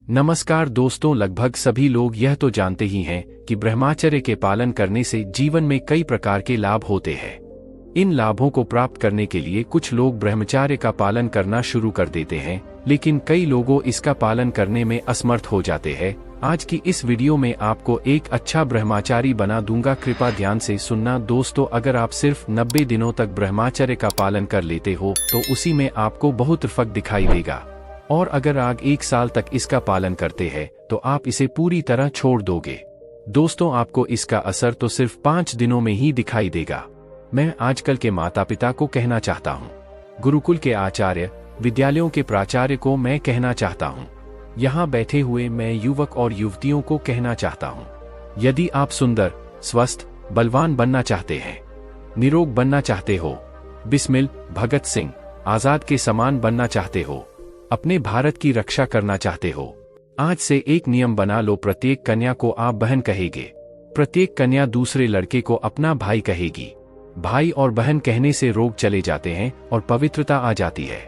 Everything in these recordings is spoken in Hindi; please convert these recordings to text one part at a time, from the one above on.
नमस्कार दोस्तों, लगभग सभी लोग यह तो जानते ही हैं कि ब्रह्मचर्य के पालन करने से जीवन में कई प्रकार के लाभ होते हैं। इन लाभों को प्राप्त करने के लिए कुछ लोग ब्रह्मचर्य का पालन करना शुरू कर देते हैं, लेकिन कई लोगों इसका पालन करने में असमर्थ हो जाते हैं। आज की इस वीडियो में आपको एक अच्छा ब्रह्मचारी बना दूंगा, कृपया ध्यान से सुनना। दोस्तों, अगर आप सिर्फ 90 दिनों तक ब्रह्मचर्य का पालन कर लेते हो तो उसी में आपको बहुत फर्क दिखाई देगा, और अगर आप 1 साल तक इसका पालन करते हैं तो आप इसे पूरी तरह छोड़ दोगे। दोस्तों, आपको इसका असर तो सिर्फ 5 दिनों में ही दिखाई देगा। मैं आजकल के माता पिता को कहना चाहता हूँ, गुरुकुल के आचार्य, विद्यालयों के प्राचार्य को मैं कहना चाहता हूँ, यहाँ बैठे हुए मैं युवक और युवतियों को कहना चाहता हूँ, यदि आप सुंदर, स्वस्थ, बलवान बनना चाहते हैं, निरोग बनना चाहते हो, बिस्मिल, भगत सिंह, आजाद के समान बनना चाहते हो, अपने भारत की रक्षा करना चाहते हो, आज से एक नियम बना लो। प्रत्येक कन्या को आप बहन कहेंगे, प्रत्येक कन्या दूसरे लड़के को अपना भाई कहेगी। भाई और बहन कहने से रोग चले जाते हैं और पवित्रता आ जाती है।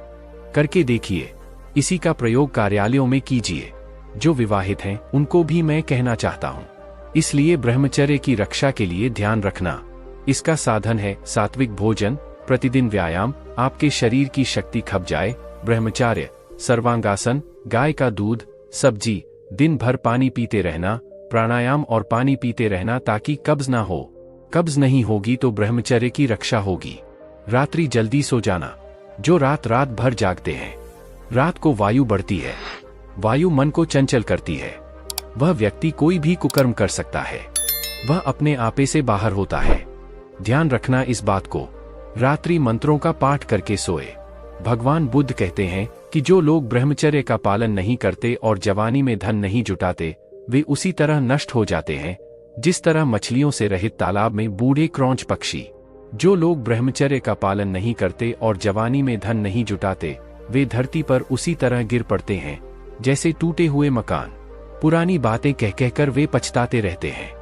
करके देखिए, इसी का प्रयोग कार्यालयों में कीजिए। जो विवाहित हैं उनको भी मैं कहना चाहता हूँ, इसलिए ब्रह्मचर्य की रक्षा के लिए ध्यान रखना। इसका साधन है सात्विक भोजन, प्रतिदिन व्यायाम, आपके शरीर की शक्ति खप जाए। ब्रह्मचर्य, सर्वांगासन, गाय का दूध, सब्जी, दिन भर पानी पीते रहना, प्राणायाम और पानी पीते रहना ताकि कब्ज ना हो। कब्ज नहीं होगी तो ब्रह्मचर्य की रक्षा होगी। रात्रि जल्दी सो जाना। जो रात भर जागते हैं, रात को वायु बढ़ती है, वायु मन को चंचल करती है। वह व्यक्ति कोई भी कुकर्म कर सकता है, वह अपने आपे से बाहर होता है। ध्यान रखना इस बात को। रात्रि मंत्रों का पाठ करके सोए। भगवान बुद्ध कहते हैं कि जो लोग ब्रह्मचर्य का पालन नहीं करते और जवानी में धन नहीं जुटाते, वे उसी तरह नष्ट हो जाते हैं जिस तरह मछलियों से रहित तालाब में बूढ़े क्रौंच पक्षी। जो लोग ब्रह्मचर्य का पालन नहीं करते और जवानी में धन नहीं जुटाते, वे धरती पर उसी तरह गिर पड़ते हैं जैसे टूटे हुए मकान। पुरानी बातें कह कहकर वे पछताते रहते हैं।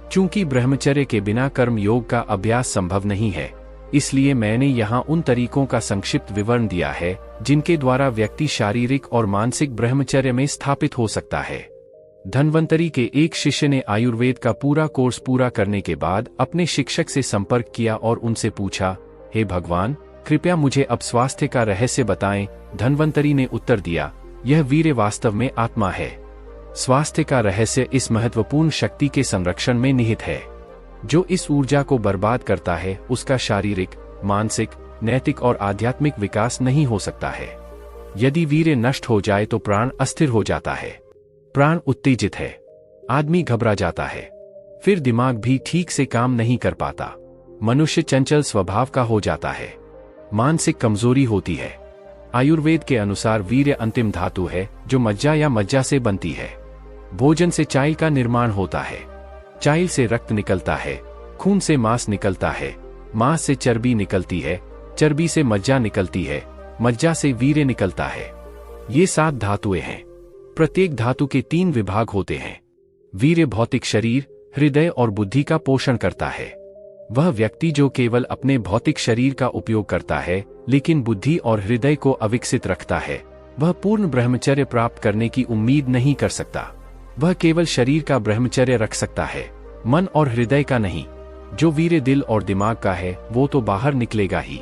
चूंकि ब्रह्मचर्य के बिना कर्म योग का अभ्यास संभव नहीं है, इसलिए मैंने यहाँ उन तरीकों का संक्षिप्त विवरण दिया है जिनके द्वारा व्यक्ति शारीरिक और मानसिक ब्रह्मचर्य में स्थापित हो सकता है। धन्वंतरी के एक शिष्य ने आयुर्वेद का पूरा कोर्स पूरा करने के बाद अपने शिक्षक से संपर्क किया और उनसे पूछा, हे भगवान, कृपया मुझे अब स्वास्थ्य का रहस्य बताएं। धन्वंतरी ने उत्तर दिया, यह वीर्य वास्तव में आत्मा है। स्वास्थ्य का रहस्य इस महत्वपूर्ण शक्ति के संरक्षण में निहित है। जो इस ऊर्जा को बर्बाद करता है, उसका शारीरिक, मानसिक, नैतिक और आध्यात्मिक विकास नहीं हो सकता है। यदि वीर्य नष्ट हो जाए तो प्राण अस्थिर हो जाता है, प्राण उत्तेजित है, आदमी घबरा जाता है, फिर दिमाग भी ठीक से काम नहीं कर पाता, मनुष्य चंचल स्वभाव का हो जाता है, मानसिक कमजोरी होती है। आयुर्वेद के अनुसार वीर्य अंतिम धातु है जो मज्जा या मज्जा से बनती है। भोजन से चाइल का निर्माण होता है, चाइल से रक्त निकलता है, खून से मांस निकलता है, मांस से चर्बी निकलती है, चर्बी से मज्जा निकलती है, मज्जा से वीर्य निकलता है। ये 7 धातुएं हैं। प्रत्येक धातु के 3 विभाग होते हैं। वीर्य भौतिक शरीर, हृदय और बुद्धि का पोषण करता है। वह व्यक्ति जो केवल अपने भौतिक शरीर का उपयोग करता है लेकिन बुद्धि और हृदय को अविकसित रखता है, वह पूर्ण ब्रह्मचर्य प्राप्त करने की उम्मीद नहीं कर सकता। वह केवल शरीर का ब्रह्मचर्य रख सकता है, मन और हृदय का नहीं। जो वीर्य दिल और दिमाग का है वो तो बाहर निकलेगा ही।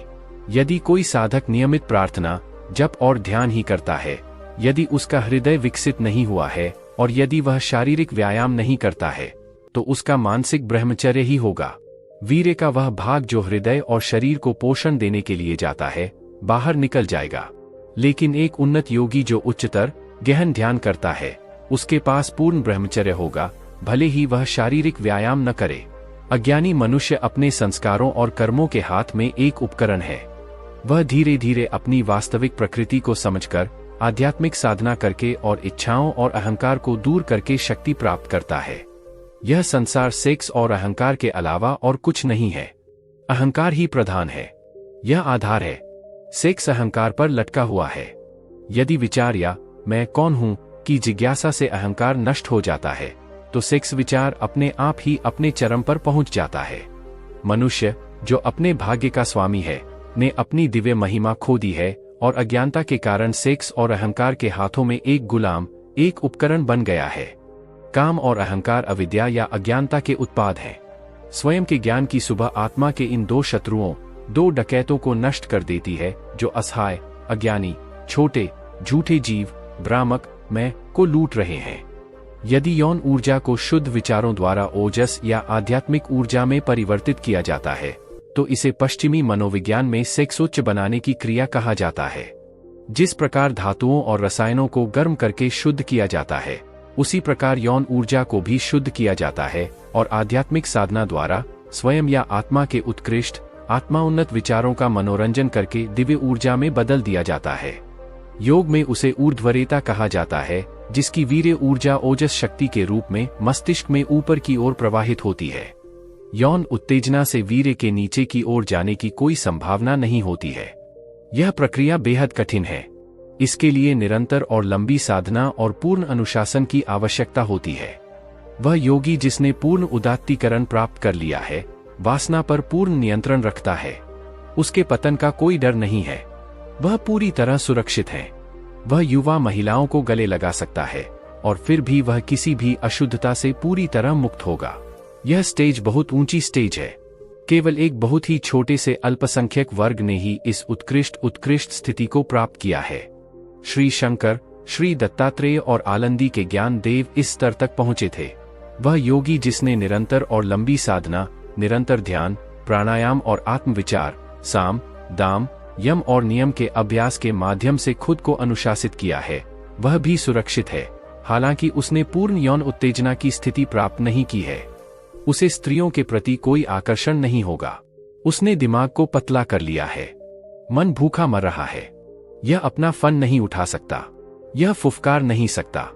यदि कोई साधक नियमित प्रार्थना, जप और ध्यान ही करता है, यदि उसका हृदय विकसित नहीं हुआ है और यदि वह शारीरिक व्यायाम नहीं करता है, तो उसका मानसिक ब्रह्मचर्य ही होगा। वीर्य का वह भाग जो हृदय और शरीर को पोषण देने के लिए जाता है, बाहर निकल जाएगा। लेकिन एक उन्नत योगी जो उच्चतर, गहन ध्यान करता है, उसके पास पूर्ण ब्रह्मचर्य होगा, भले ही वह शारीरिक व्यायाम न करे। अज्ञानी मनुष्य अपने संस्कारों और कर्मों के हाथ में एक उपकरण है। वह धीरे धीरे अपनी वास्तविक प्रकृति को समझकर, आध्यात्मिक साधना करके और इच्छाओं और अहंकार को दूर करके शक्ति प्राप्त करता है। यह संसार सेक्स और अहंकार के अलावा और कुछ नहीं है। अहंकार ही प्रधान है, यह आधार है। सेक्स अहंकार पर लटका हुआ है। यदि विचार या मैं कौन हूं की जिज्ञासा से अहंकार नष्ट हो जाता है, तो सेक्स विचार अपने आप ही अपने चरम पर पहुंच जाता है। मनुष्य जो अपने भाग्य का स्वामी है, ने अपनी दिव्य महिमा खो दी है और अज्ञानता के कारण सेक्स और अहंकार के हाथों में एक गुलाम, एक उपकरण बन गया है। काम और अहंकार अविद्या या अज्ञानता के उत्पाद हैं। स्वयं के ज्ञान की सुबह आत्मा के इन दो शत्रुओं, दो डकैतों को नष्ट कर देती है, जो असहाय, अज्ञानी, छोटे, झूठे जीव, भ्रामक, मैं को लूट रहे हैं। यदि यौन ऊर्जा को शुद्ध विचारों द्वारा ओजस या आध्यात्मिक ऊर्जा में परिवर्तित किया जाता है, तो इसे पश्चिमी मनोविज्ञान में सेक्स उच्च बनाने की क्रिया कहा जाता है। जिस प्रकार धातुओं और रसायनों को गर्म करके शुद्ध किया जाता है, उसी प्रकार यौन ऊर्जा को भी शुद्ध किया जाता है और आध्यात्मिक साधना द्वारा स्वयं या आत्मा के उत्कृष्ट, आत्माउन्नत विचारों का मनोरंजन करके दिव्य ऊर्जा में बदल दिया जाता है। योग में उसे ऊर्ध्वरेता कहा जाता है, जिसकी वीर्य ऊर्जा ओजस शक्ति के रूप में मस्तिष्क में ऊपर की ओर प्रवाहित होती है। यौन उत्तेजना से वीर्य के नीचे की ओर जाने की कोई संभावना नहीं होती है। यह प्रक्रिया बेहद कठिन है। इसके लिए निरंतर और लंबी साधना और पूर्ण अनुशासन की आवश्यकता होती है। वह योगी जिसने पूर्ण उदात्तीकरण प्राप्त कर लिया है, वासना पर पूर्ण नियंत्रण रखता है। उसके पतन का कोई डर नहीं है। वह पूरी तरह सुरक्षित है। वह युवा महिलाओं को गले लगा सकता है और फिर भी वह किसी भी अशुद्धता से पूरी तरह मुक्त होगा। यह स्टेज बहुत ऊंची स्टेज है। केवल एक बहुत ही छोटे से अल्पसंख्यक वर्ग ने ही इस उत्कृष्ट स्थिति को प्राप्त किया है। श्री शंकर, श्री दत्तात्रेय और आनंदी के ज्ञान देव इस स्तर तक पहुंचे थे। वह योगी जिसने निरंतर और लंबी साधना, निरंतर ध्यान, प्राणायाम और आत्मविचार, साम, दाम, यम और नियम के अभ्यास के माध्यम से खुद को अनुशासित किया है, वह भी सुरक्षित है। हालांकि उसने पूर्ण यौन उत्तेजना की स्थिति प्राप्त नहीं की है। उसे स्त्रियों के प्रति कोई आकर्षण नहीं होगा। उसने दिमाग को पतला कर लिया है। मन भूखा मर रहा है। यह अपना फन नहीं उठा सकता। यह फुफकार नहीं सकता।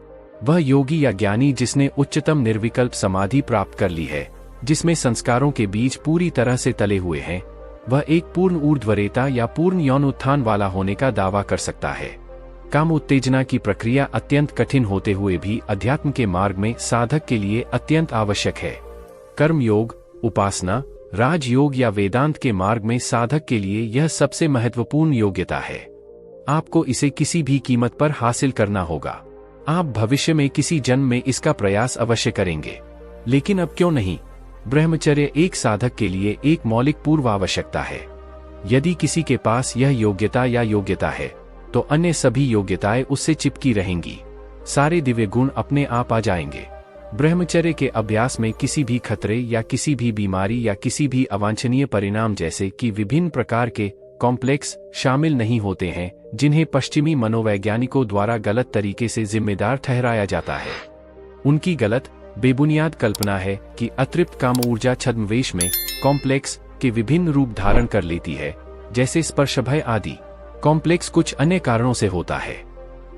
वह योगी या ज्ञानी जिसने उच्चतम निर्विकल्प समाधि प्राप्त कर ली है, जिसमें संस्कारों के बीज पूरी तरह से तले हुए हैं, वह एक पूर्ण ऊर्ध्वरेता या पूर्ण यौन उत्थान वाला होने का दावा कर सकता है। काम उत्तेजना की प्रक्रिया अत्यंत कठिन होते हुए भी अध्यात्म के मार्ग में साधक के लिए अत्यंत आवश्यक है। कर्म योग, उपासना, राजयोग या वेदांत के मार्ग में साधक के लिए यह सबसे महत्वपूर्ण योग्यता है। आपको इसे किसी भी कीमत पर हासिल करना होगा। आप भविष्य में किसी जन्म में इसका प्रयास अवश्य करेंगे। लेकिन अब क्यों नहीं? ब्रह्मचर्य एक साधक के लिए एक मौलिक पूर्व आवश्यकता है। यदि किसी के पास यह योग्यता है, तो अन्य सभी योग्यताएं उससे चिपकी रहेंगी। सारे दिव्य गुण अपने आप आ जाएंगे। ब्रह्मचर्य के अभ्यास में किसी भी खतरे या किसी भी बीमारी या किसी भी अवांछनीय परिणाम जैसे कि विभिन्न प्रकार के कॉम्प्लेक्स शामिल नहीं होते हैं, जिन्हें पश्चिमी मनोवैज्ञानिकों द्वारा गलत तरीके से जिम्मेदार ठहराया जाता है। उनकी गलत, बेबुनियाद कल्पना है कि अतृप्त काम ऊर्जा छद्मवेश में कॉम्प्लेक्स के विभिन्न रूप धारण कर लेती है, जैसे स्पर्श भय आदि। कॉम्प्लेक्स कुछ अन्य कारणों से होता है।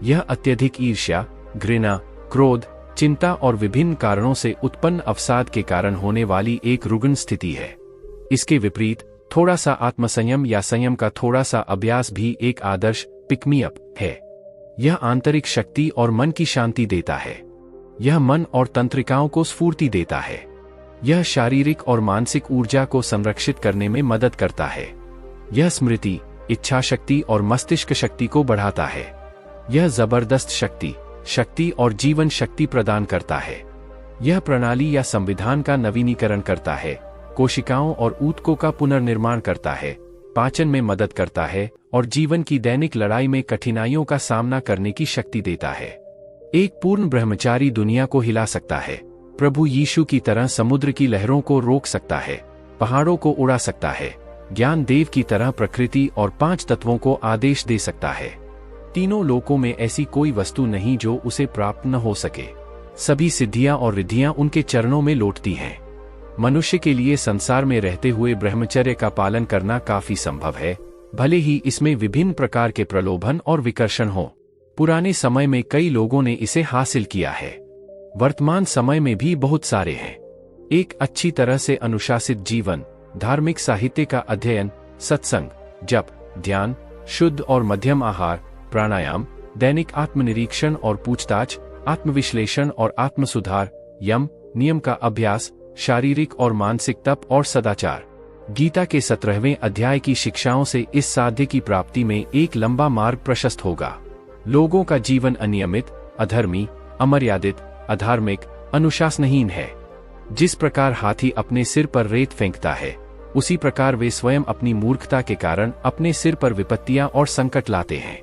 यह अत्यधिक ईर्ष्या, घृणा, क्रोध, चिंता और विभिन्न कारणों से उत्पन्न अवसाद के कारण होने वाली एक रुग्ण स्थिति है। इसके विपरीत थोड़ा सा आत्मसंयम या संयम का थोड़ा सा अभ्यास भी एक आदर्श पिक मी अप है। यह आंतरिक शक्ति और मन की शांति देता है। यह मन और तंत्रिकाओं को स्फूर्ति देता है। यह शारीरिक और मानसिक ऊर्जा को संरक्षित करने में मदद करता है। यह स्मृति, इच्छा शक्ति और मस्तिष्क शक्ति को बढ़ाता है। यह जबरदस्त शक्ति और जीवन शक्ति प्रदान करता है। यह प्रणाली या संविधान का नवीनीकरण करता है, कोशिकाओं और ऊतकों का पुनर्निर्माण करता है, पाचन में मदद करता है और जीवन की दैनिक लड़ाई में कठिनाइयों का सामना करने की शक्ति देता है। एक पूर्ण ब्रह्मचारी दुनिया को हिला सकता है, प्रभु यीशु की तरह समुद्र की लहरों को रोक सकता है, पहाड़ों को उड़ा सकता है, ज्ञान देव की तरह प्रकृति और 5 तत्वों को आदेश दे सकता है। तीनों लोकों में ऐसी कोई वस्तु नहीं जो उसे प्राप्त न हो सके। सभी सिद्धियां और रिद्धियां उनके चरणों में लौटती हैं। मनुष्य के लिए संसार में रहते हुए ब्रह्मचर्य का पालन करना काफी संभव है, भले ही इसमें विभिन्न प्रकार के प्रलोभन और विकर्षण हो। पुराने समय में कई लोगों ने इसे हासिल किया है। वर्तमान समय में भी बहुत सारे हैं। एक अच्छी तरह से अनुशासित जीवन, धार्मिक साहित्य का अध्ययन, सत्संग, जप, ध्यान, शुद्ध और मध्यम आहार, प्राणायाम, दैनिक आत्मनिरीक्षण और पूछताछ, आत्मविश्लेषण और आत्मसुधार, यम, नियम का अभ्यास, शारीरिक और मानसिक तप और सदाचार। गीता के 17वें अध्याय की शिक्षाओं से इस साध्य की प्राप्ति में एक लंबा मार्ग प्रशस्त होगा। लोगों का जीवन अनियमित, अधर्मी, अमर्यादित, अधार्मिक, अनुशासनहीन है। जिस प्रकार हाथी अपने सिर पर रेत फेंकता है, उसी प्रकार वे स्वयं अपनी मूर्खता के कारण अपने सिर पर विपत्तियां और संकट लाते हैं।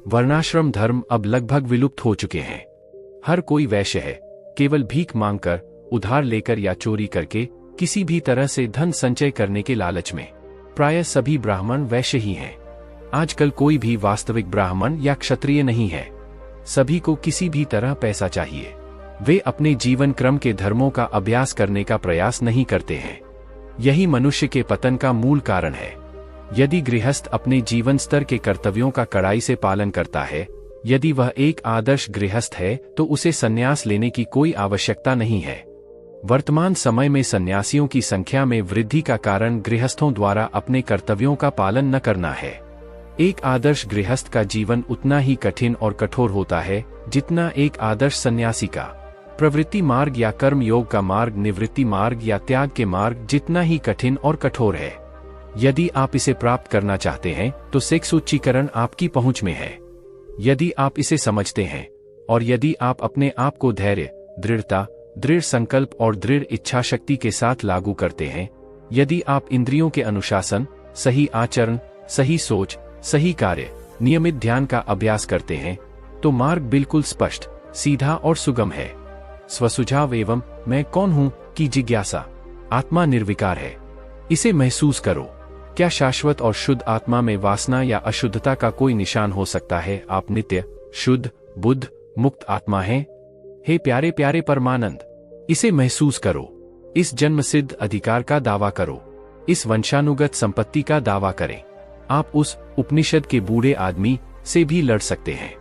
वर्णाश्रम धर्म अब लगभग विलुप्त हो चुके हैं। हर कोई वैश्य है, केवल भीख मांगकर, उधार लेकर या चोरी करके किसी भी तरह से धन संचय करने के लालच में। प्रायः सभी ब्राह्मण वैश्य ही हैं। आजकल कोई भी वास्तविक ब्राह्मण या क्षत्रिय नहीं है। सभी को किसी भी तरह पैसा चाहिए। वे अपने जीवन क्रम के धर्मों का अभ्यास करने का प्रयास नहीं करते हैं। यही मनुष्य के पतन का मूल कारण है। यदि गृहस्थ अपने जीवन स्तर के कर्तव्यों का कड़ाई से पालन करता है, यदि वह एक आदर्श गृहस्थ है, तो उसे संन्यास लेने की कोई आवश्यकता नहीं है। वर्तमान समय में सन्यासियों की संख्या में वृद्धि का कारण गृहस्थों द्वारा अपने कर्तव्यों का पालन न करना है। एक आदर्श गृहस्थ का जीवन उतना ही कठिन और कठोर होता है जितना एक आदर्श सन्यासी का। प्रवृत्ति मार्ग या कर्म योग का मार्ग निवृत्ति मार्ग या त्याग के मार्ग जितना ही कठिन और कठोर है। यदि आप इसे प्राप्त करना चाहते हैं तो सेक्स उच्चीकरण आपकी पहुंच में है। यदि आप इसे समझते हैं और यदि आप अपने आप को धैर्य, दृढ़ता, दृढ़ संकल्प और दृढ़ इच्छा शक्ति के साथ लागू करते हैं, यदि आप इंद्रियों के अनुशासन, सही आचरण, सही सोच, सही कार्य, नियमित ध्यान का अभ्यास करते हैं, तो मार्ग बिल्कुल स्पष्ट, सीधा और सुगम है। स्वसुझाव एवं मैं कौन हूं की जिज्ञासा। आत्मा निर्विकार है, इसे महसूस करो। क्या शाश्वत और शुद्ध आत्मा में वासना या अशुद्धता का कोई निशान हो सकता है? आप नित्य, शुद्ध, बुद्ध, मुक्त आत्मा हैं। हे प्यारे प्यारे परमानंद, इसे महसूस करो। इस जन्म सिद्ध अधिकार का दावा करो। इस वंशानुगत संपत्ति का दावा करें। आप उस उपनिषद के बूढ़े आदमी से भी लड़ सकते हैं।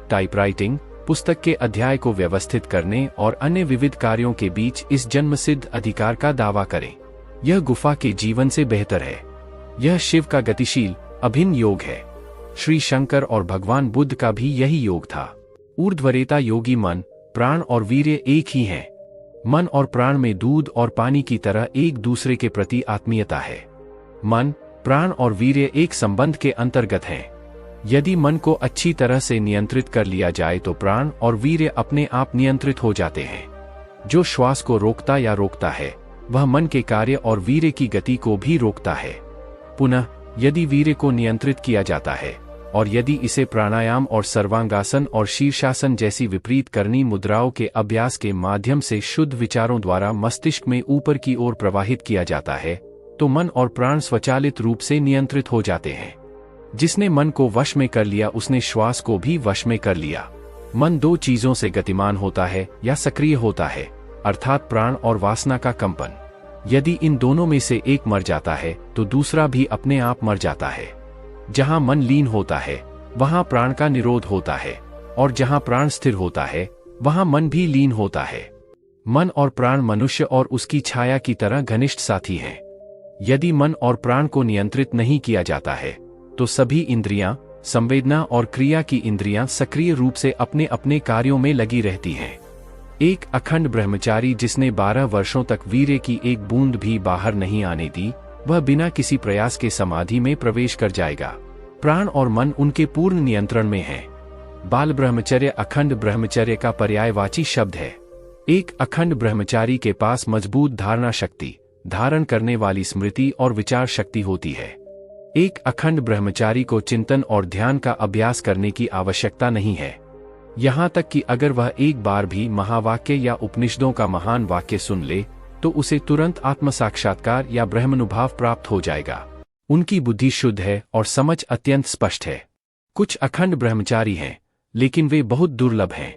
टाइपराइटिंग, पुस्तक के अध्याय को व्यवस्थित करने और अन्य विविध कार्यों के बीच इस जन्म सिद्ध अधिकार का दावा करें। यह गुफा के जीवन से बेहतर है। यह शिव का गतिशील, अभिन्न योग है। श्री शंकर और भगवान बुद्ध का भी यही योग था। ऊर्ध्वरेता योगी मन, प्राण और वीर्य एक ही हैं। मन और प्राण में दूध और पानी की तरह एक दूसरे के प्रति आत्मीयता है। मन, प्राण और वीर्य एक संबंध के अंतर्गत हैं। यदि मन को अच्छी तरह से नियंत्रित कर लिया जाए तो प्राण और वीर्य अपने आप नियंत्रित हो जाते हैं। जो श्वास को रोकता या रोकता है, वह मन के कार्य और वीर्य की गति को भी रोकता है। पुनः यदि वीर्य को नियंत्रित किया जाता है और यदि इसे प्राणायाम और सर्वांगासन और शीर्षासन जैसी विपरीत करनी मुद्राओं के अभ्यास के माध्यम से शुद्ध विचारों द्वारा मस्तिष्क में ऊपर की ओर प्रवाहित किया जाता है, तो मन और प्राण स्वचालित रूप से नियंत्रित हो जाते हैं। जिसने मन को वश में कर लिया उसने श्वास को भी वश में कर लिया। मन दो चीजों से गतिमान होता है या सक्रिय होता है, अर्थात प्राण और वासना का कंपन। यदि इन दोनों में से एक मर जाता है तो दूसरा भी अपने आप मर जाता है। जहां मन लीन होता है वहां प्राण का निरोध होता है, और जहां प्राण स्थिर होता है वहां मन भी लीन होता है। मन और प्राण मनुष्य और उसकी छाया की तरह घनिष्ठ साथी हैं। यदि मन और प्राण को नियंत्रित नहीं किया जाता है तो सभी इंद्रियां, संवेदना और क्रिया की इंद्रियां सक्रिय रूप से अपने अपने कार्यों में लगी रहती हैं। एक अखंड ब्रह्मचारी जिसने 12 वर्षों तक वीर्य की एक बूंद भी बाहर नहीं आने दी, वह बिना किसी प्रयास के समाधि में प्रवेश कर जाएगा। प्राण और मन उनके पूर्ण नियंत्रण में हैं। बाल ब्रह्मचर्य अखंड ब्रह्मचर्य का पर्यायवाची शब्द है। एक अखंड ब्रह्मचारी के पास मजबूत धारणा शक्ति, धारण करने वाली स्मृति और विचार शक्ति होती है। एक अखंड ब्रह्मचारी को चिंतन और ध्यान का अभ्यास करने की आवश्यकता नहीं है। यहाँ तक कि अगर वह एक बार भी महावाक्य या उपनिषदों का महान वाक्य सुन ले तो उसे तुरंत आत्म साक्षात्कार या ब्रह्मानुभव प्राप्त हो जाएगा। उनकी बुद्धि शुद्ध है और समझ अत्यंत स्पष्ट है। कुछ अखंड ब्रह्मचारी हैं, लेकिन वे बहुत दुर्लभ हैं।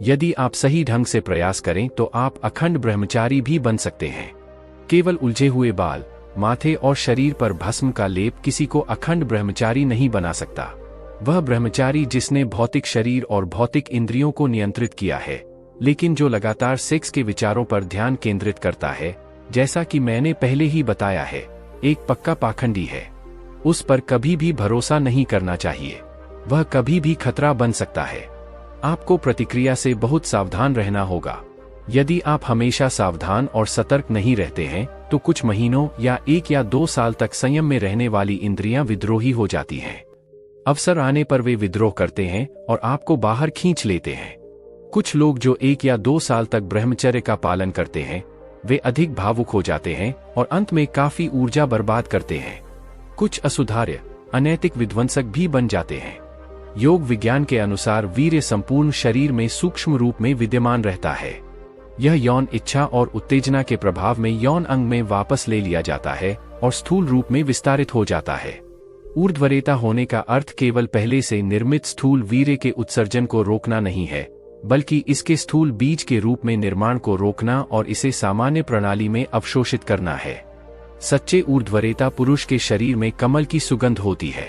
यदि आप सही ढंग से प्रयास करें तो आप अखंड ब्रह्मचारी भी बन सकते हैं। केवल उलझे हुए बाल, माथे और शरीर पर भस्म का लेप किसी को अखंड ब्रह्मचारी नहीं बना सकता। वह ब्रह्मचारी जिसने भौतिक शरीर और भौतिक इंद्रियों को नियंत्रित किया है, लेकिन जो लगातार सेक्स के विचारों पर ध्यान केंद्रित करता है, जैसा कि मैंने पहले ही बताया है, एक पक्का पाखंडी है। उस पर कभी भी भरोसा नहीं करना चाहिए। वह कभी भी खतरा बन सकता है। आपको प्रतिक्रिया से बहुत सावधान रहना होगा। यदि आप हमेशा सावधान और सतर्क नहीं रहते हैं तो कुछ महीनों या 1 या 2 साल तक संयम में रहने वाली इंद्रियां विद्रोही हो जाती हैं। अवसर आने पर वे विद्रोह करते हैं और आपको बाहर खींच लेते हैं। कुछ लोग जो 1 या 2 साल तक ब्रह्मचर्य का पालन करते हैं वे अधिक भावुक हो जाते हैं और अंत में काफी ऊर्जा बर्बाद करते हैं। कुछ असुधार्य अनैतिक विध्वंसक भी बन जाते हैं। योग विज्ञान के अनुसार वीर्य संपूर्ण शरीर में सूक्ष्म रूप में विद्यमान रहता है। यह यौन इच्छा और उत्तेजना के प्रभाव में यौन अंग में वापस ले लिया जाता है और स्थूल रूप में विस्तारित हो जाता है। ऊर्ध्वरेता होने का अर्थ केवल पहले से निर्मित स्थूल वीर्य के उत्सर्जन को रोकना नहीं है, बल्कि इसके स्थूल बीज के रूप में निर्माण को रोकना और इसे सामान्य प्रणाली में अवशोषित करना है। सच्चे ऊर्ध्वरेता पुरुष के शरीर में कमल की सुगंध होती है।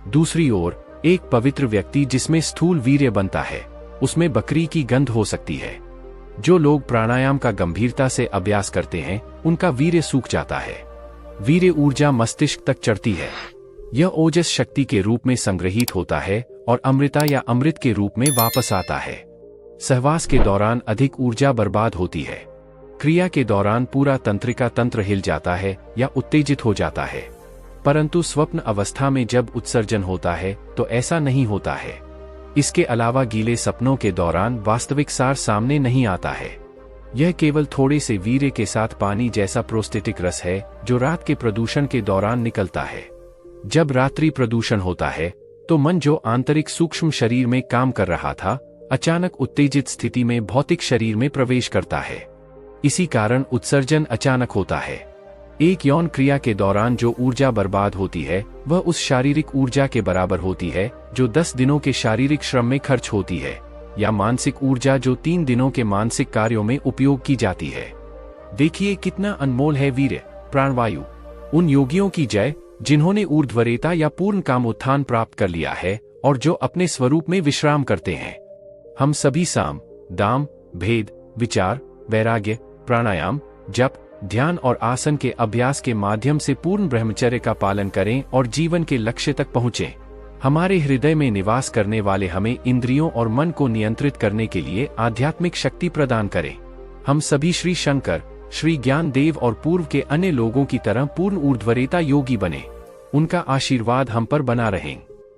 दूसरी ओर एक पवित्र व्यक्ति जिसमें स्थूल वीर्य बनता है उसमें बकरी की गंध हो सकती है। जो लोग प्राणायाम का गंभीरता से अभ्यास करते हैं उनका वीर्य सूख जाता है। वीर्य ऊर्जा मस्तिष्क तक चढ़ती है। यह ओजस शक्ति के रूप में संग्रहित होता है और अमृता या अमृत के रूप में वापस आता है। सहवास के दौरान अधिक ऊर्जा बर्बाद होती है। क्रिया के दौरान पूरा तंत्रिका तंत्र हिल जाता है या उत्तेजित हो जाता है, परंतु स्वप्न अवस्था में जब उत्सर्जन होता है तो ऐसा नहीं होता है। इसके अलावा गीले सपनों के दौरान वास्तविक सार सामने नहीं आता है। यह केवल थोड़े से वीर्य के साथ पानी जैसा प्रोस्टेटिक रस है जो रात के प्रदूषण के दौरान निकलता है। जब रात्रि प्रदूषण होता है तो मन जो आंतरिक सूक्ष्म शरीर में काम कर रहा था अचानक उत्तेजित स्थिति में भौतिक शरीर में प्रवेश करता है। इसी कारण उत्सर्जन अचानक होता है। एक यौन क्रिया के दौरान जो ऊर्जा बर्बाद होती है वह उस शारीरिक ऊर्जा के बराबर होती है जो 10 दिनों के शारीरिक श्रम में खर्च होती है, या मानसिक ऊर्जा जो 3 दिनों के मानसिक कार्यों में उपयोग की जाती है। देखिए कितना अनमोल है वीर्य, प्राणवायु। उन योगियों की जय जिन्होंने ऊर्ध्वरेता या पूर्ण काम उत्थान प्राप्त कर लिया है और जो अपने स्वरूप में विश्राम करते हैं। हम सभी साम, दाम, भेद, विचार, वैराग्य, प्राणायाम, जप, ध्यान और आसन के अभ्यास के माध्यम से पूर्ण ब्रह्मचर्य का पालन करें और जीवन के लक्ष्य तक पहुँचें। हमारे हृदय में निवास करने वाले हमें इंद्रियों और मन को नियंत्रित करने के लिए आध्यात्मिक शक्ति प्रदान करें। हम सभी श्री शंकर, श्री ज्ञान देव और पूर्व के अन्य लोगों की तरह पूर्ण ऊर्ध्वरेता योगी बने। उनका आशीर्वाद हम पर बना रहे।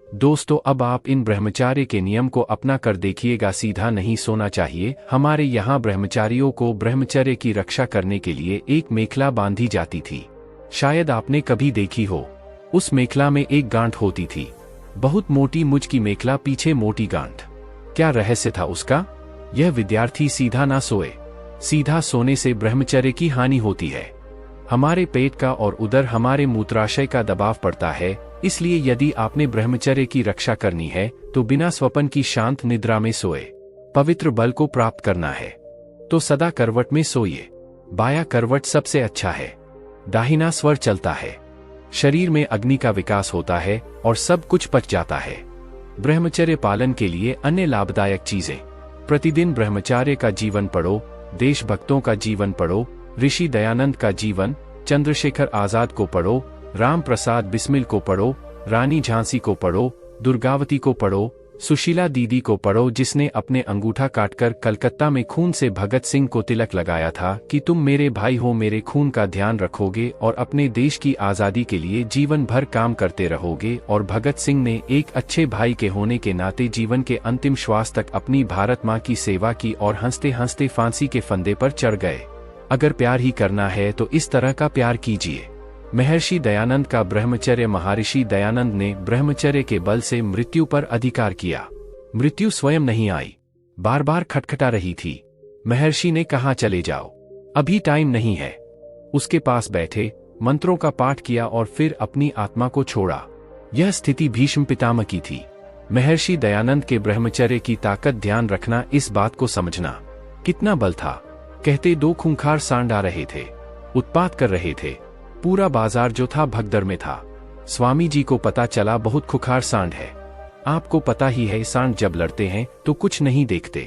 दोस्तों, अब आप इन ब्रह्मचार्य के नियम को अपना कर देखिएगा। सीधा नहीं सोना चाहिए। हमारे यहाँ ब्रह्मचारियों को ब्रह्मचर्य की रक्षा करने के लिए एक मेखला बांधी जाती थी। शायद आपने कभी देखी हो। उस मेखला में एक गांठ होती थी, बहुत मोटी मुझ की मेखला, पीछे मोटी गांठ। क्या रहस्य था उसका? यह विद्यार्थी सीधा ना सोए। सीधा सोने से ब्रह्मचर्य की हानि होती है। हमारे पेट का और उदर हमारे मूत्राशय का दबाव पड़ता है। इसलिए यदि आपने ब्रह्मचर्य की रक्षा करनी है तो बिना स्वपन की शांत निद्रा में सोए। पवित्र बल को प्राप्त करना है तो सदा करवट में सोइए। बाया करवट सबसे अच्छा है। दाहिना स्वर चलता है। शरीर में अग्नि का विकास होता है और सब कुछ पच जाता है। ब्रह्मचर्य पालन के लिए अन्य लाभदायक चीजें। प्रतिदिन ब्रह्मचार्य का जीवन पढ़ो, देशभक्तों का जीवन पढ़ो, ऋषि दयानंद का जीवन, चंद्रशेखर आजाद को पढ़ो, राम प्रसाद बिस्मिल को पढ़ो, रानी झांसी को पढ़ो, दुर्गावती को पढ़ो, सुशीला दीदी को पढ़ो जिसने अपने अंगूठा काटकर कलकत्ता में खून से भगत सिंह को तिलक लगाया था कि तुम मेरे भाई हो, मेरे खून का ध्यान रखोगे और अपने देश की आज़ादी के लिए जीवन भर काम करते रहोगे। और भगत सिंह ने एक अच्छे भाई के होने के नाते जीवन के अंतिम श्वास तक अपनी भारत माँ की सेवा की और हंसते हंसते फांसी के फंदे पर चढ़ गए। अगर प्यार ही करना है तो इस तरह का प्यार कीजिए। महर्षि दयानंद का ब्रह्मचर्य। महर्षि दयानंद ने ब्रह्मचर्य के बल से मृत्यु पर अधिकार किया। मृत्यु स्वयं नहीं आई, बार बार खटखटा रही थी। महर्षि ने कहा चले जाओ, अभी टाइम नहीं है। उसके पास बैठे, मंत्रों का पाठ किया और फिर अपनी आत्मा को छोड़ा। यह स्थिति भीष्म पितामह की थी। महर्षि दयानंद के ब्रह्मचर्य की ताकत, ध्यान रखना, इस बात को समझना। कितना बल था। कहते 2 खूंखार सांड आ रहे थे, उत्पात कर रहे थे। पूरा बाजार जो था भगदड़ में था। स्वामी जी को पता चला बहुत खुखार सांड है। आपको पता ही है, सांड जब लड़ते हैं तो कुछ नहीं देखते।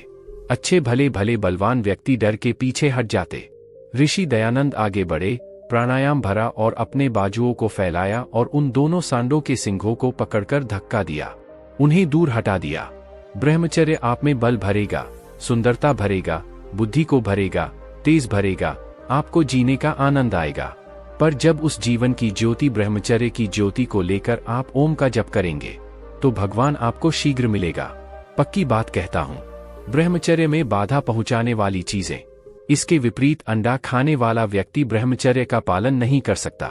अच्छे भले भले बलवान व्यक्ति डर के पीछे हट जाते। ऋषि दयानंद आगे बढ़े, प्राणायाम भरा और अपने बाजुओं को फैलाया और उन दोनों सांडों के सिंघों को पकड़कर धक्का दिया, उन्हें दूर हटा दिया। ब्रह्मचर्य आप में बल भरेगा, सुंदरता भरेगा, बुद्धि को भरेगा, तेज भरेगा, आपको जीने का आनंद आएगा। पर जब उस जीवन की ज्योति, ब्रह्मचर्य की ज्योति को लेकर आप ओम का जप करेंगे तो भगवान आपको शीघ्र मिलेगा। पक्की बात कहता हूँ। ब्रह्मचर्य में बाधा पहुंचाने वाली चीजें। इसके विपरीत अंडा खाने वाला व्यक्ति ब्रह्मचर्य का पालन नहीं कर सकता।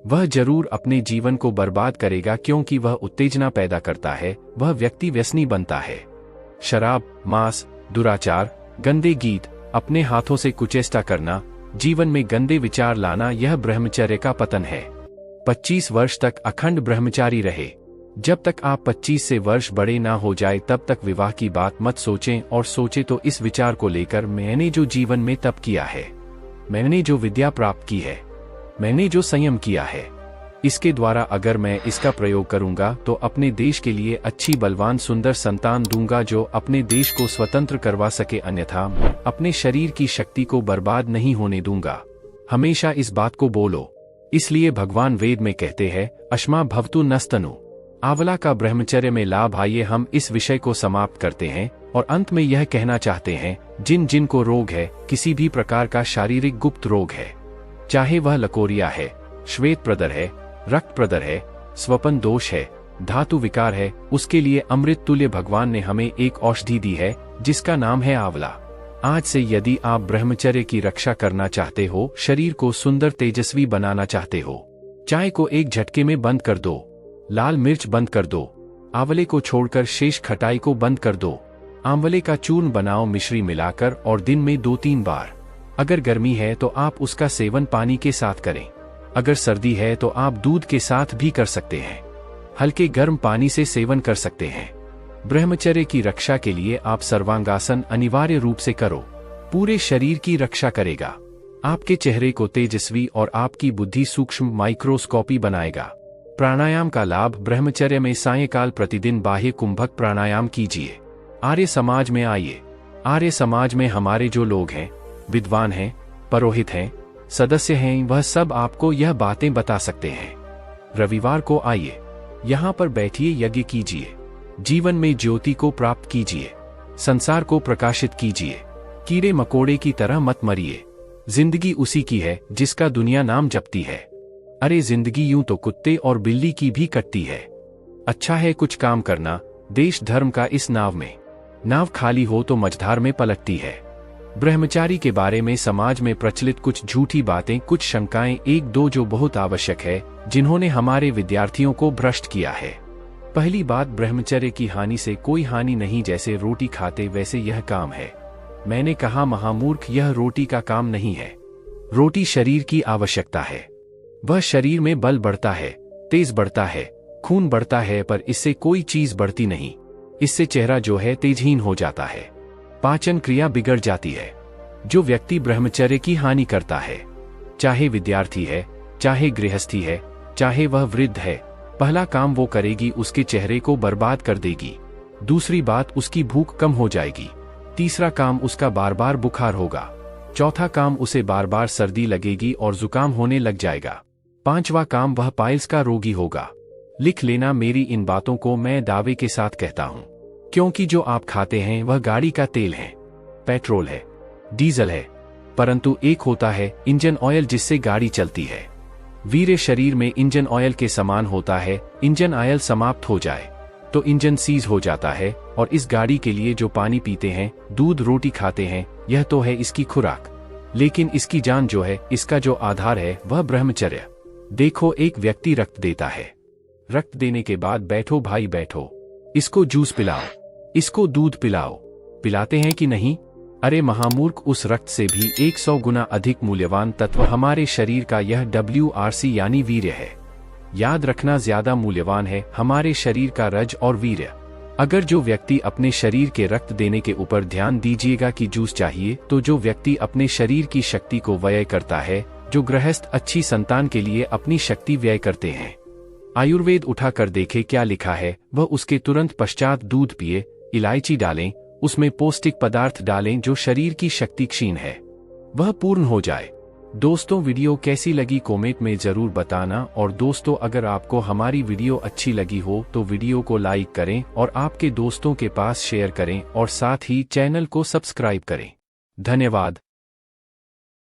वह जरूर अपने जीवन को बर्बाद करेगा, क्योंकि वह उत्तेजना पैदा करता है, वह व्यक्ति व्यसनी बनता है। शराब, मांस, दुराचार, गंदे गीत, अपने हाथों से कुचेष्टा करना, जीवन में गंदे विचार लाना, यह ब्रह्मचर्य का पतन है। 25 वर्ष तक अखंड ब्रह्मचारी रहे। जब तक आप 25 से वर्ष बड़े ना हो जाए तब तक विवाह की बात मत सोचें, और सोचे तो इस विचार को लेकर, मैंने जो जीवन में तप किया है, मैंने जो विद्या प्राप्त की है, मैंने जो संयम किया है, इसके द्वारा अगर मैं इसका प्रयोग करूंगा तो अपने देश के लिए अच्छी बलवान सुंदर संतान दूंगा जो अपने देश को स्वतंत्र करवा सके, अन्यथा अपने शरीर की शक्ति को बर्बाद नहीं होने दूंगा। हमेशा इस बात को बोलो। इसलिए भगवान वेद में कहते हैं, अश्मा भवतु नस्तनु। आंवला का ब्रह्मचर्य में लाभ। आइए हम इस विषय को समाप्त करते हैं और अंत में यह कहना चाहते हैं, जिन जिन को रोग है, किसी भी प्रकार का शारीरिक गुप्त रोग है, चाहे वह लकोरिया है, श्वेत प्रदर है, रक्त प्रदर है, स्वपन दोष है, धातु विकार है, उसके लिए अमृत तुल्य भगवान ने हमें एक औषधि दी है जिसका नाम है आंवला। आज से यदि आप ब्रह्मचर्य की रक्षा करना चाहते हो, शरीर को सुंदर तेजस्वी बनाना चाहते हो, चाय को एक झटके में बंद कर दो, लाल मिर्च बंद कर दो, आंवले को छोड़कर शेष खटाई को बंद कर दो, आंवले का चूर्ण बनाओ मिश्री मिलाकर और दिन में 2-3 बार। अगर गर्मी है तो आप उसका सेवन पानी के साथ करें, अगर सर्दी है तो आप दूध के साथ भी कर सकते हैं, हल्के गर्म पानी से सेवन कर सकते हैं। ब्रह्मचर्य की रक्षा के लिए आप सर्वांगासन अनिवार्य रूप से करो, पूरे शरीर की रक्षा करेगा, आपके चेहरे को तेजस्वी और आपकी बुद्धि सूक्ष्म माइक्रोस्कोपी बनाएगा। प्राणायाम का लाभ। ब्रह्मचर्य में सायंकाल प्रतिदिन बाह्य कुंभक प्राणायाम कीजिए। आर्य समाज में आइए। आर्य समाज में हमारे जो लोग हैं, विद्वान हैं, पुरोहित हैं, सदस्य हैं, वह सब आपको यह बातें बता सकते हैं। रविवार को आइए, यहाँ पर बैठिए, यज्ञ कीजिए, जीवन में ज्योति को प्राप्त कीजिए, संसार को प्रकाशित कीजिए। कीड़े मकोड़े की तरह मत मरिए। जिंदगी उसी की है जिसका दुनिया नाम जपती है। अरे जिंदगी यूं तो कुत्ते और बिल्ली की भी कटती है। अच्छा है कुछ काम करना देश धर्म का इस नाव में। नाव खाली हो तो मझधार में पलटती है। ब्रह्मचारी के बारे में समाज में प्रचलित कुछ झूठी बातें, कुछ शंकाएं, एक दो जो बहुत आवश्यक है, जिन्होंने हमारे विद्यार्थियों को भ्रष्ट किया है। पहली बात, ब्रह्मचर्य की हानि से कोई हानि नहीं, जैसे रोटी खाते वैसे यह काम है। मैंने कहा महामूर्ख, यह रोटी का काम नहीं है। रोटी शरीर की आवश्यकता है। वह शरीर में बल बढ़ता है, तेज बढ़ता है, खून बढ़ता है, पर इससे कोई चीज बढ़ती नहीं। इससे चेहरा जो है तेजहीन हो जाता है, पाचन क्रिया बिगड़ जाती है। जो व्यक्ति ब्रह्मचर्य की हानि करता है, चाहे विद्यार्थी है, चाहे गृहस्थी है, चाहे वह वृद्ध है, पहला काम वो करेगी उसके चेहरे को बर्बाद कर देगी। दूसरी बात, उसकी भूख कम हो जाएगी। तीसरा काम, उसका बार बार बुखार होगा। चौथा काम, उसे बार बार सर्दी लगेगी और जुकाम होने लग जाएगा। पांचवा काम, वह पाइल्स का रोगी होगा। लिख लेना, मेरी इन बातों को मैं दावे के साथ कहता हूं, क्योंकि जो आप खाते हैं वह गाड़ी का तेल है, पेट्रोल है, डीजल है, परंतु एक होता है इंजन ऑयल जिससे गाड़ी चलती है। वीर्य शरीर में इंजन ऑयल के समान होता है। इंजन ऑयल समाप्त हो जाए तो इंजन सीज हो जाता है। और इस गाड़ी के लिए जो पानी पीते हैं, दूध, रोटी खाते हैं, यह तो है इसकी खुराक, लेकिन इसकी जान जो है, इसका जो आधार है, वह ब्रह्मचर्य। देखो, एक व्यक्ति रक्त देता है, रक्त देने के बाद बैठो भाई बैठो, इसको जूस पिलाओ, इसको दूध पिलाओ, पिलाते हैं कि नहीं? अरे महामूर्ख, उस रक्त से भी 100 गुना अधिक मूल्यवान तत्व हमारे शरीर का यह WRC यानी वीर्य है। याद रखना, ज्यादा मूल्यवान है हमारे शरीर का रज और वीर्य। अगर जो व्यक्ति अपने शरीर के रक्त देने के ऊपर ध्यान दीजिएगा कि जूस चाहिए, तो जो व्यक्ति अपने शरीर की शक्ति को व्यय करता है, जो गृहस्थ अच्छी संतान के लिए अपनी शक्ति व्यय करते हैं, आयुर्वेद उठाकर देखे क्या लिखा है, वह उसके तुरंत पश्चात दूध पिए, इलायची डालें, उसमें पौष्टिक पदार्थ डालें जो शरीर की शक्ति क्षीण है वह पूर्ण हो जाए। दोस्तों, वीडियो कैसी लगी कमेंट में जरूर बताना। और दोस्तों, अगर आपको हमारी वीडियो अच्छी लगी हो तो वीडियो को लाइक करें और आपके दोस्तों के पास शेयर करें और साथ ही चैनल को सब्सक्राइब करें। धन्यवाद।